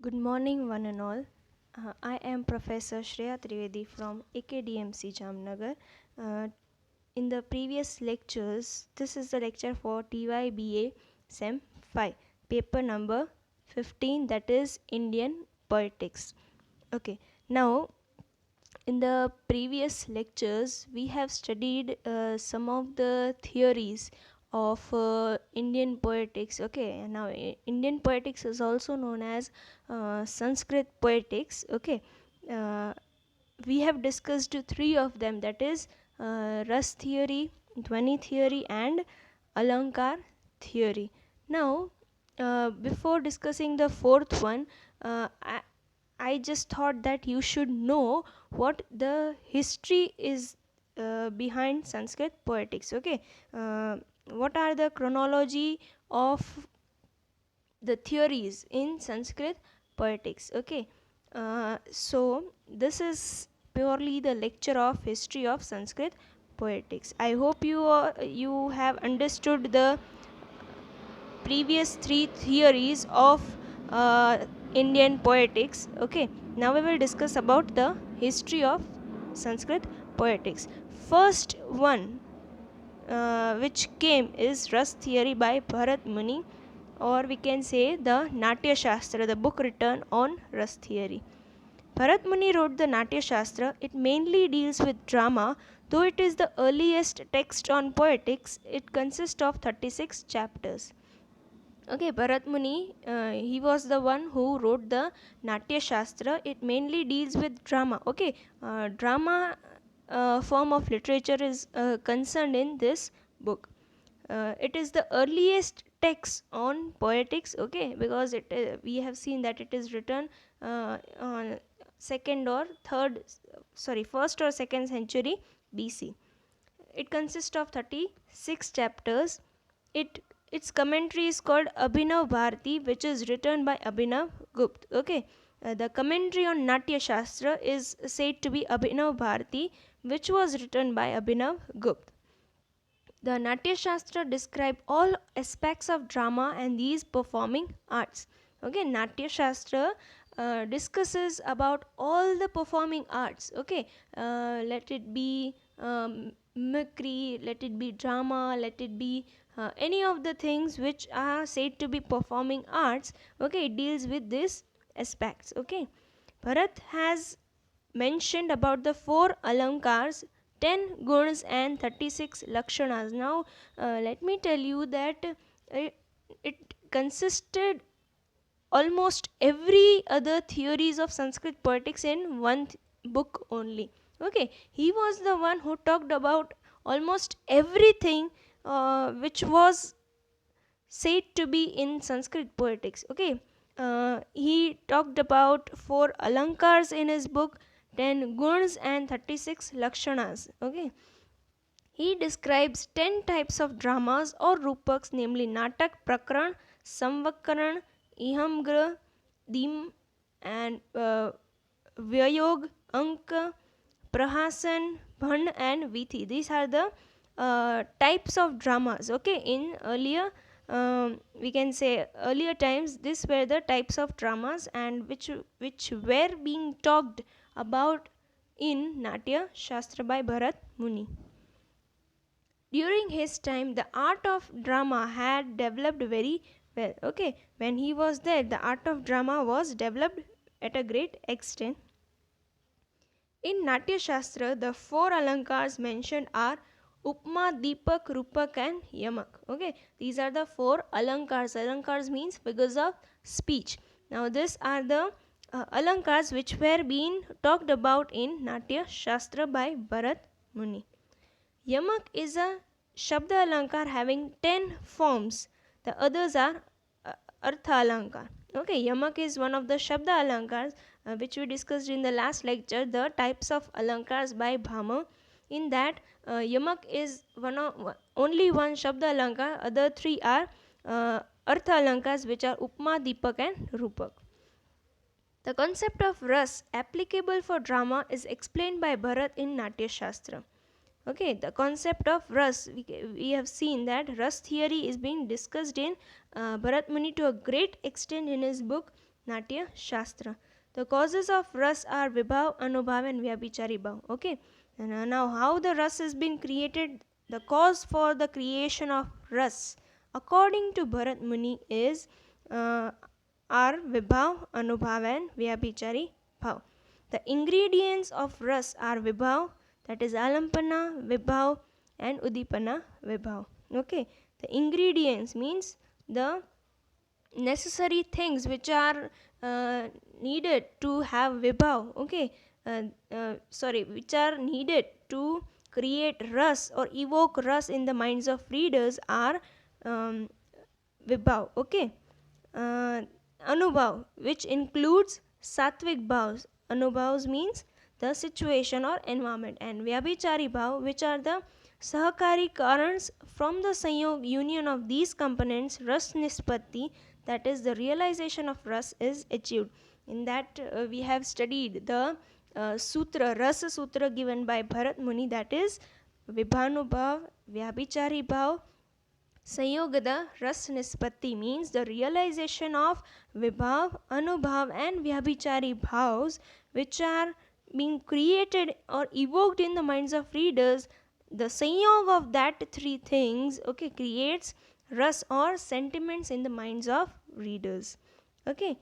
Good morning, one and all. I am Professor Shreya Trivedi from AKDMC Jamnagar. Uh, in the previous lectures, this is the lecture for TYBA SEM 5, paper number 15, that is Indian Politics. Okay, now in the previous lectures, we have studied some of the theories of Indian poetics. Okay, now Indian poetics is also known as Sanskrit poetics. Okay, uh, we have discussed three of them, that is Ras theory, Dhvani theory, and Alankar theory. Now, before discussing the fourth one, I just thought that you should know what the history is behind Sanskrit poetics. Okay, what are the chronology of the theories in Sanskrit poetics? Okay, so this is purely the lecture of history of Sanskrit poetics. I hope you have understood the previous three theories of Indian poetics. Okay, now we will discuss about the history of Sanskrit poetics. First one which came is Ras theory by Bharat Muni, or we can say the Natya Shastra, the book written on Ras theory. Bharat Muni wrote the Natya Shastra. It mainly deals with drama, though it is the earliest text on poetics. It consists of 36 chapters. Okay, Bharat Muni, he was the one who wrote the Natya Shastra. It mainly deals with drama. Okay, drama form of literature is concerned in this book. It is the earliest text on poetics. Okay, because we have seen that it is written on second or third, sorry, first or second century BC. It consists of 36 chapters. Its commentary is called Abhinav Bharati, which is written by Abhinav Gupta. Okay, the commentary on Natya Shastra is said to be Abhinav Bharati, which was written by Abhinav Gupta. The Natya Shastra describe all aspects of drama and these performing arts. Okay, Natya Shastra discusses about all the performing arts. Okay, let it be mimicry, let it be drama, let it be any of the things which are said to be performing arts. Okay, it deals with these aspects. Okay, Bharat has mentioned about the 4 alankars, 10 guns, and 36 lakshanas. Now, let me tell you that it consisted almost every other theories of Sanskrit poetics in one book only. Okay, he was the one who talked about almost everything which was said to be in Sanskrit poetics. Okay, he talked about 4 alankars in his book, 10 guns, and 36 lakshanas. Okay, he describes 10 types of dramas or rupaks, namely Natak, Prakran, Samvakaran, Ihamgra, Dim, and Vyayog, Anka, Prahasan, Bhan, and Vithi. These are the types of dramas. Okay, in earlier, we can say earlier times, these were the types of dramas and which were being talked about in Natya Shastra by Bharat Muni. During his time, the art of drama had developed very well. Okay, when he was there, the art of drama was developed at a great extent. In Natya Shastra, the 4 alankars mentioned are Upma, Deepak, Rupak, and Yamak. Okay, these are the 4 alankars. Alankars means figures of speech. Now, these are the alankars which were being talked about in Natya Shastra by Bharat Muni. Yamak is a Shabda Alankar having 10 forms. The others are Artha Alankar. Okay, Yamak is one of the Shabda Alankars which we discussed in the last lecture, the types of Alankars by Bhama. In that, Yamak is only one Shabda Alankar, other 3 are Artha Alankars, which are Upma, Deepak, and Rupak. The concept of ras applicable for drama is explained by Bharat in Natya Shastra. Okay, the concept of ras, we have seen that ras theory is being discussed in Bharat Muni to a great extent in his book Natya Shastra. The causes of ras are Vibhav, Anubhav and Vyabhichari bhav. Okay. And now how the ras has been created? The cause for the creation of ras according to Bharat Muni is are Vibhav, Anubhav and Vyabhichari bhav. The ingredients of ras are Vibhav, that is Alampana, Vibhav and Udipana Vibhav. Okay. The ingredients means the necessary things which are needed to have Vibhav. Okay. Which are needed to create ras or evoke ras in the minds of readers are Vibhav. Okay. Anubhav, which includes Sattvic bhavs. Anubhavs means the situation or environment, and Vyabhichari bhav, which are the Sahakari karans. From the Sanyog union of these components, ras nispatti, that is the realization of ras, is achieved. In that we have studied the sutra, Rasa Sutra given by Bharat Muni, that is Vibhanubhav, Vyabhichari bhav, Sanyogada ras nispatti means the realization of Vibhav, Anubhav and Vyabhichari bhavs which are being created or evoked in the minds of readers. The sanyog of that three things, okay, creates ras or sentiments in the minds of readers. Okay.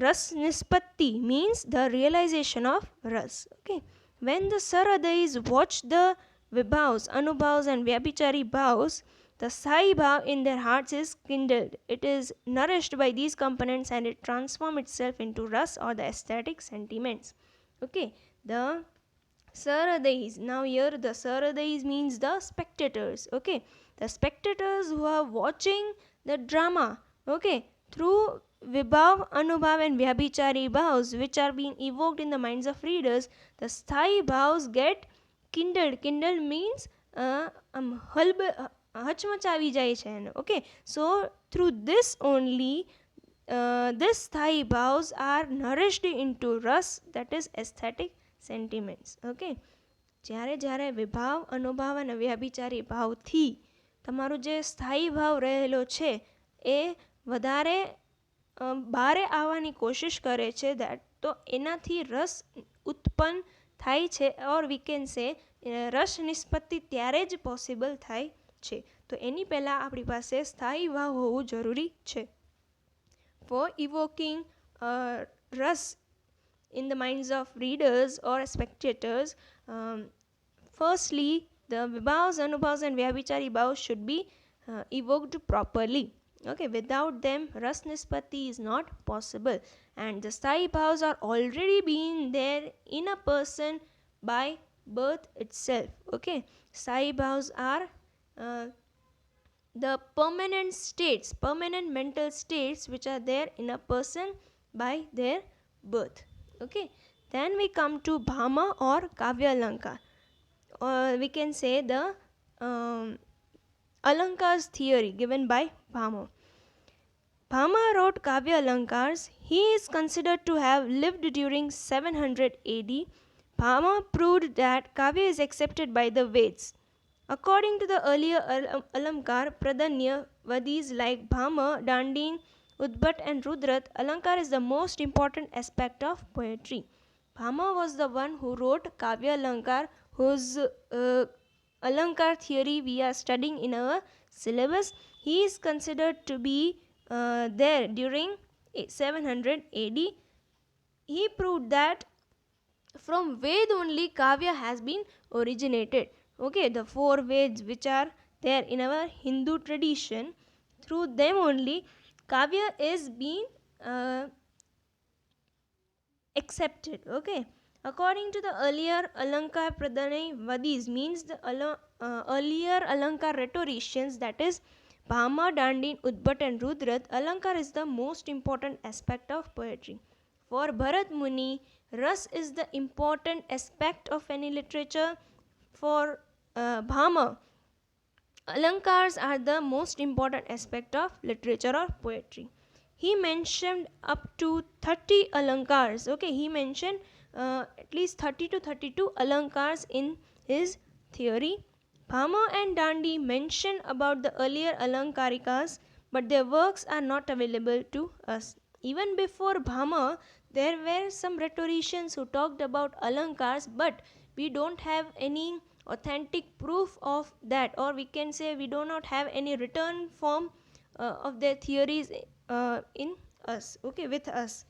Ras nispatti means the realization of ras. Okay. When the Saradais watch the Vibhavs, Anubhavs and Vyabhichari bhavs, the Sai bhav in their hearts is kindled. It is nourished by these components and it transforms itself into ras or the aesthetic sentiments. Okay. The Saradais. Now here the Saradais means the spectators. Okay. The spectators who are watching the drama. Okay. Through Vibhav, Anubhav and Vyabhichari bhavs which are being evoked in the minds of readers, the Sthai bhavs get kindled. Kindled means hachmachavi jai chhe. Okay. So through this only this Sthai bhavs are nourished into ras, that is aesthetic sentiments. Okay. જ્યારે જ્યારે વિભાવ અનુભાવ અને વ્યભિચારી ભાવથી તમારું જે સ્થાયી ભાવ રહેલો છે એ વધારે બારે આવવાની કોશિશ કરે છે, દેટ તો એનાથી રસ ઉત્પન્ન થાય છે, ઓર વી કેન સે રસ નિષ્પત્તિ ત્યારે જ પોસિબલ થાય છે. તો એની પહેલાં આપણી પાસે સ્થાયી ભાવ હોવું જરૂરી છે. For evoking ras in the minds of readers or spectators, firstly the vibhavs, anubhavs and vyabhichari bhavs should be evoked properly. Okay, without them ras nispatti is not possible, and the sthai bhavs are already being there in a person by birth itself. Okay, sthai bhavs are the permanent states, permanent mental states which are there in a person by their birth. Okay, then we come to bhama or kavya alankar, or we can say the alankars theory given by Bhama. Bhama wrote Kavya Alankars. He is considered to have lived during 700 AD. Bhama proved that Kavya is accepted by the Veds. According to the earlier Alankar Pradanya Vadis like Bhama, Dandin, Udbhat and Rudrat, Alankar is the most important aspect of poetry. Bhama was the one who wrote Kavya Alankar, whose Alankar theory we are studying in our syllabus. He is considered to be there during 700 AD. He proved that from Ved only Kavya has been originated. Okay, the four Veds which are there in our Hindu tradition, through them only Kavya is being accepted. Okay, according to the earlier Alankar Pradhanai Vadis, means the earlier Alankar rhetoricians, that is Bhama, Dandin, Udbhat and Rudrat, Alankar is the most important aspect of poetry. For Bharat Muni, ras is the important aspect of any literature. For Bhama, Alankars are the most important aspect of literature or poetry. He mentioned up to 30 Alankars. Okay, he mentioned at least 30 to 32 Alankars in his theory. Bhama and Dandi mention about the earlier Alankarikas, but their works are not available to us. Even before Bhama, there were some rhetoricians who talked about alankars, but we don't have any authentic proof of that, or we can say we do not have any written form of their theories in us, okay, with us.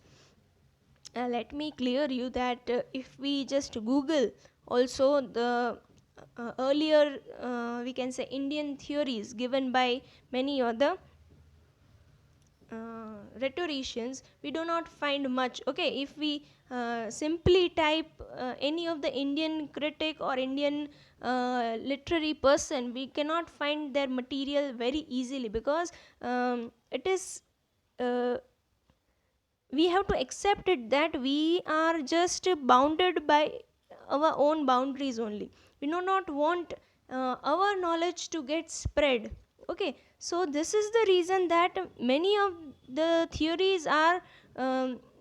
Let me clear you that if we just Google also the earlier we can say Indian theories given by many other rhetoricians, we do not find much. Okay, if we simply type any of the Indian critic or Indian literary person, we cannot find their material very easily, because it is we have to accept it that we are just bounded by our own boundaries only. We do not want our knowledge to get spread. Okay, so this is the reason that many of the theories are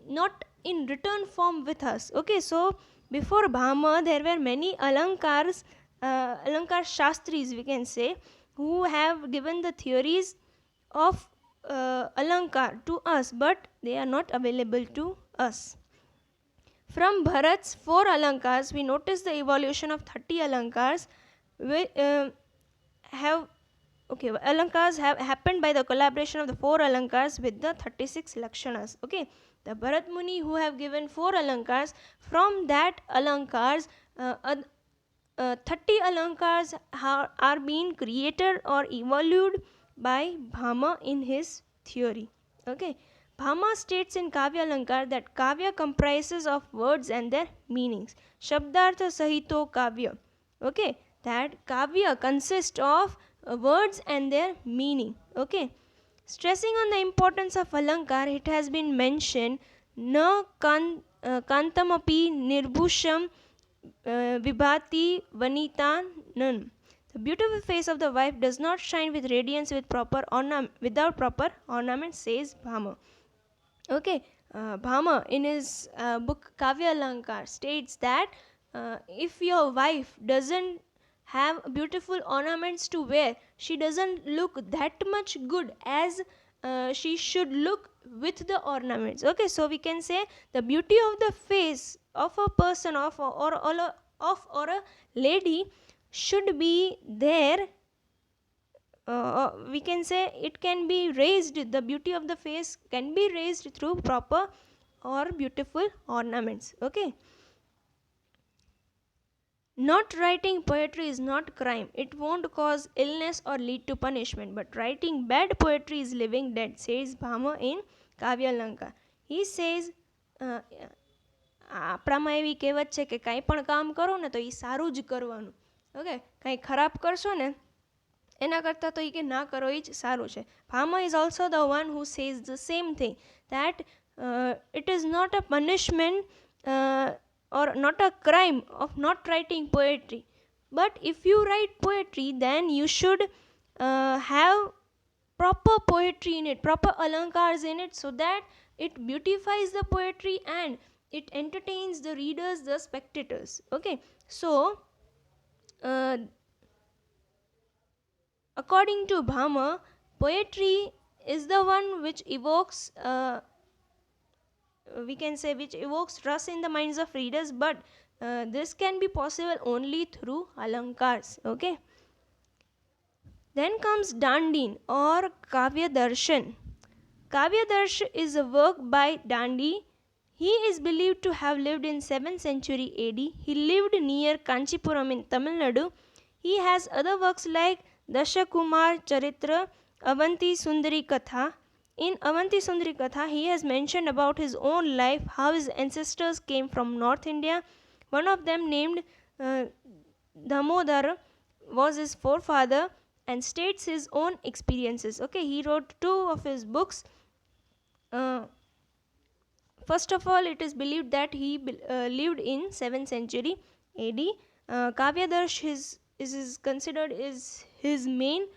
not in written form with us. Okay, so before Bhama there were many alankars, alankar shastris we can say, who have given the theories of alankar to us, but they are not available to us. From Bharat's 4 alankars, we notice the evolution of 30 alankars. We, have okay, alankars have happened by the collaboration of the 4 alankars with the 36 lakshanas. Okay, the Bharat Muni who have given 4 alankars, from that alankars 30 alankars are being created or evolved by Bhama in his theory. Okay, Bhama states in Kavya Alankar that Kavya comprises of words and their meanings. Shabdartha Sahito Kavya. Okay, that Kavya consists of words and their meaning. Okay, stressing on the importance of Alankar, it has been mentioned, Na Kantamapi Nirbhusham Vibhati Vanita Nun. The beautiful face of the wife does not shine with radiance without proper ornament, says Bhama. Okay, Bhama in his book Kavya Alankar states that if your wife doesn't have beautiful ornaments to wear, she doesn't look that much good as she should look with the ornaments. Okay, so we can say the beauty of the face of a person or a lady should be there. We can say it can be raised, the beauty of the face can be raised through proper or beautiful ornaments. Okay, not writing poetry is not crime. It won't cause illness or lead to punishment. But writing bad poetry is living dead, says Bhama in Kavya Lanka. He says, આપણામાં એવી કહેવત છે કે કાંઈ પણ કામ કરો ને તો એ સારું જ કરવાનું. ઓકે, કાંઈ ખરાબ કરશો ને એના કરતાં તો એ કે ના કરો એ જ સારું છે. Bhama is also the one who says the same thing, that it is not a punishment or not a crime of not writing poetry. But if you write poetry, then you should have proper poetry in it, proper alankars in it, so that it beautifies the poetry and it entertains the readers, the spectators. Okay, so according to Bhama, poetry is the one which evokes we can say which evokes trust in the minds of readers, but this can be possible only through alankars. Okay, then comes Dandin or Kavya Darshan. Kavya Darsh is a work by Dandi. He is believed to have lived in 7th century AD. He lived near Kanchipuram in Tamil Nadu. He has other works like Dashakumar Charitra, Avanti Sundari Katha. In Avanti Sundari Katha, he has mentioned about his own life, how his ancestors came from North India. One of them, named Damodar, was his forefather, and states his own experiences. Okay, he wrote 2 of his books. First of all, it is believed that he lived in 7th century AD. Kavya Darsh is considered is his main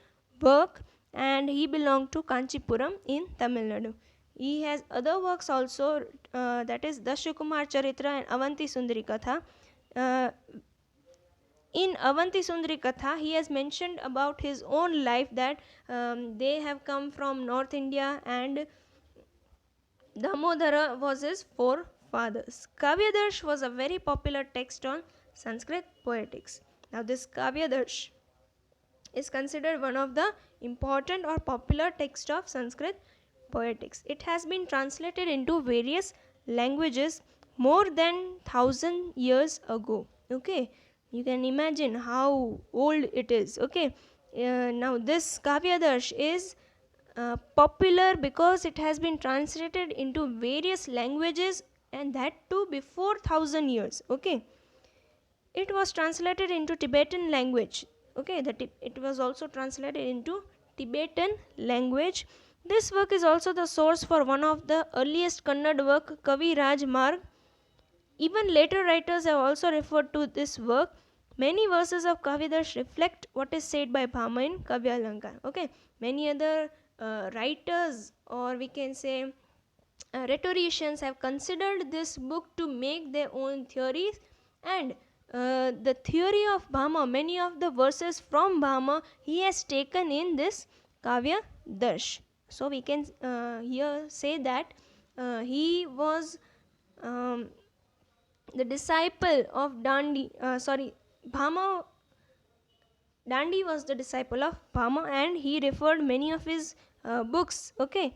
work, and he belonged to Kanchipuram in Tamil Nadu. He has other works also, that is Dashakumar Charitra and Avanti Sundari Katha. in Avanti Sundari Katha, he has mentioned about his own life that they have come from North India and Damodara was his forefathers. Kavyadarsh was a very popular text on Sanskrit poetics. Now, this Kavyadarsh is considered one of the important or popular texts of Sanskrit poetics. It has been translated into various languages more than 1000 years ago. Okay, you can imagine how old it is. Okay, now this Kavyadarsh is popular because it has been translated into various languages, and that too before 1000 years. Okay, it was translated into Tibetan language. Okay, it was also translated into Tibetan language. This work is also the source for one of the earliest Kannada work, Kavi Raj Marg. Even later writers have also referred to this work. Many verses of Kavidarsh reflect what is said by Bhama in Kavyalankar. Okay, many other writers, or we can say rhetoricians, have considered this book to make their own theories, and the theory of Bhama, many of the verses from Bhama, he has taken in this Kavya Darsh. So we can here say that he was the disciple of Bhama. Dandi was the disciple of Bhama, and he referred many of his books. Okay,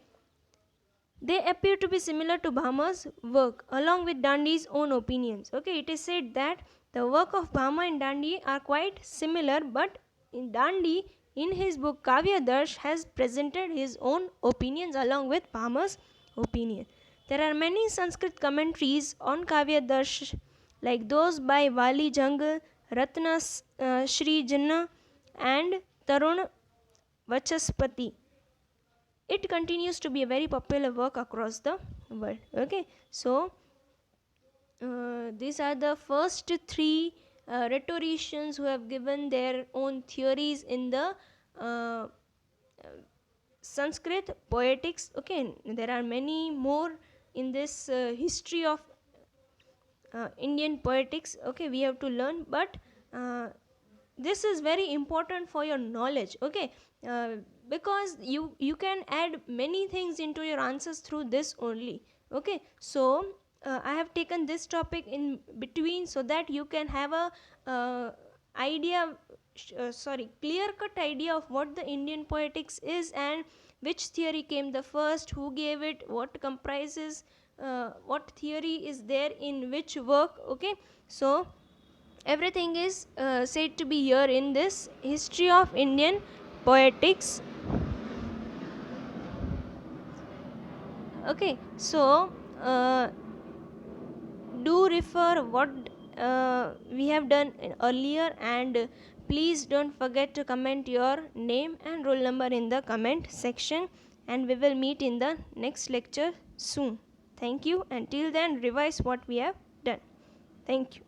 they appear to be similar to Bhama's work, along with Dandi's own opinions. Okay, it is said that the work of Bhama and Dandi are quite similar, but in Dandi, in his book Kavya Darsh, has presented his own opinions along with Bhama's opinion. There are many Sanskrit commentaries on Kavya Darsh, like those by Vali Jangal, Ratna Shri Jinnah, and Tarun Vachaspati. It continues to be a very popular work across the world. Okay, so these are the first three rhetoricians who have given their own theories in the Sanskrit poetics. Okay, there are many more in this history of Indian poetics. Okay, we have to learn, but this is very important for your knowledge. Okay, because you can add many things into your answers through this only. Okay, so I have taken this topic in between so that you can have a clear cut idea of what the Indian poetics is, and which theory came the first, who gave it, what comprises, what theory is there in which work. Okay, so everything is said to be here in this history of Indian poetics. Okay, so do refer what we have done earlier, and please don't forget to comment your name and roll number in the comment section, and we will meet in the next lecture soon. Thank you. Until then, revise what we have done. Thank you.